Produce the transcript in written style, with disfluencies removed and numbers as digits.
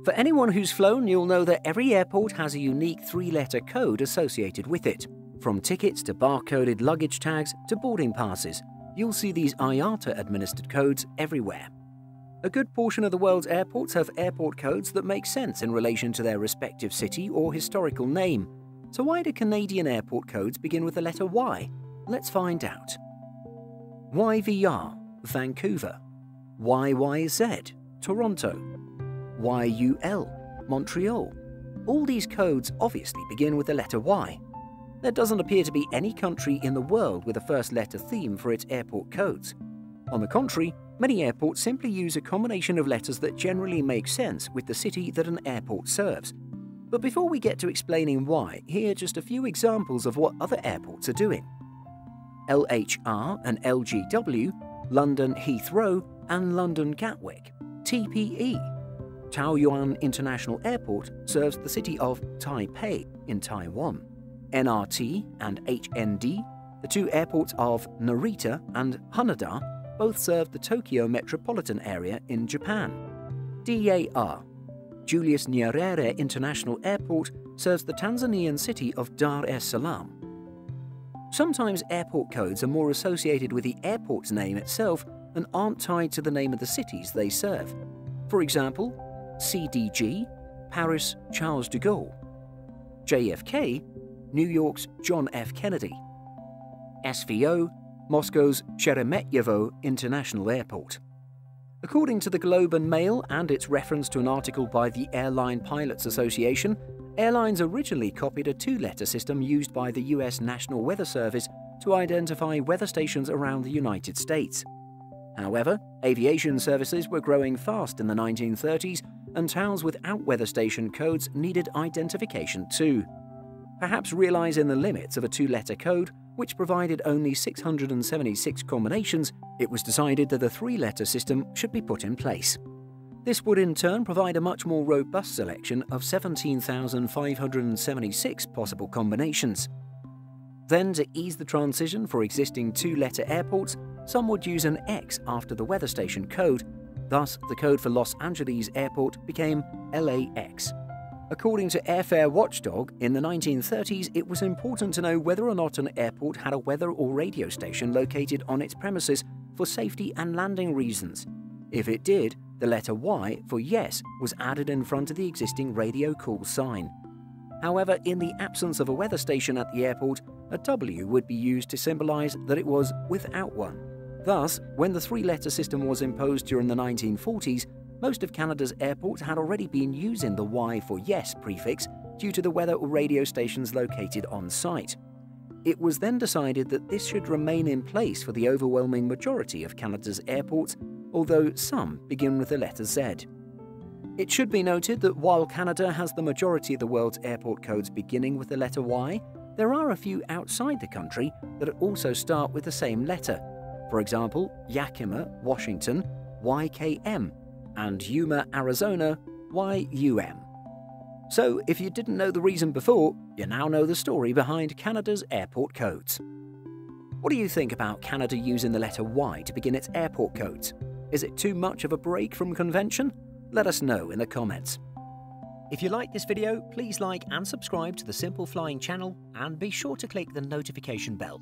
For anyone who's flown, you'll know that every airport has a unique three-letter code associated with it. From tickets to barcoded luggage tags to boarding passes, you'll see these IATA-administered codes everywhere. A good portion of the world's airports have airport codes that make sense in relation to their respective city or historical name. So why do Canadian airport codes begin with the letter Y? Let's find out. YVR, Vancouver. YYZ, Toronto. YUL, Montreal. All these codes obviously begin with the letter Y. There doesn't appear to be any country in the world with a first-letter theme for its airport codes. On the contrary, many airports simply use a combination of letters that generally make sense with the city that an airport serves. But before we get to explaining why, here are just a few examples of what other airports are doing. LHR and LGW, London Heathrow and London Gatwick. TPE. Taoyuan International Airport serves the city of Taipei in Taiwan. NRT and HND, the two airports of Narita and Haneda, both serve the Tokyo metropolitan area in Japan. DAR, Julius Nyerere International Airport, serves the Tanzanian city of Dar es Salaam. Sometimes airport codes are more associated with the airport's name itself and aren't tied to the name of the cities they serve. For example, CDG, Paris Charles de Gaulle. JFK, New York's John F. Kennedy. SVO, Moscow's Sheremetyevo International Airport. According to the Globe and Mail and its reference to an article by the Airline Pilots Association, airlines originally copied a two-letter system used by the US National Weather Service to identify weather stations around the United States. However, aviation services were growing fast in the 1930s, and towns without weather station codes needed identification too. Perhaps realizing the limits of a two-letter code, which provided only 676 combinations, it was decided that a three-letter system should be put in place. This would in turn provide a much more robust selection of 17,576 possible combinations. Then, to ease the transition for existing two-letter airports, some would use an X after the weather station code. Thus, the code for Los Angeles Airport became LAX. According to Airfare Watchdog, in the 1930s, it was important to know whether or not an airport had a weather or radio station located on its premises for safety and landing reasons. If it did, the letter Y for yes was added in front of the existing radio call sign. However, in the absence of a weather station at the airport, a W would be used to symbolize that it was without one. Thus, when the three-letter system was imposed during the 1940s, most of Canada's airports had already been using the Y for yes prefix due to the weather or radio stations located on site. It was then decided that this should remain in place for the overwhelming majority of Canada's airports, although some begin with the letter Z. It should be noted that while Canada has the majority of the world's airport codes beginning with the letter Y, there are a few outside the country that also start with the same letter. For example, Yakima, Washington, YKM, and Yuma, Arizona, YUM. So, if you didn't know the reason before, you now know the story behind Canada's airport codes. What do you think about Canada using the letter Y to begin its airport codes? Is it too much of a break from convention? Let us know in the comments. If you like this video, please like and subscribe to the Simple Flying channel, and be sure to click the notification bell.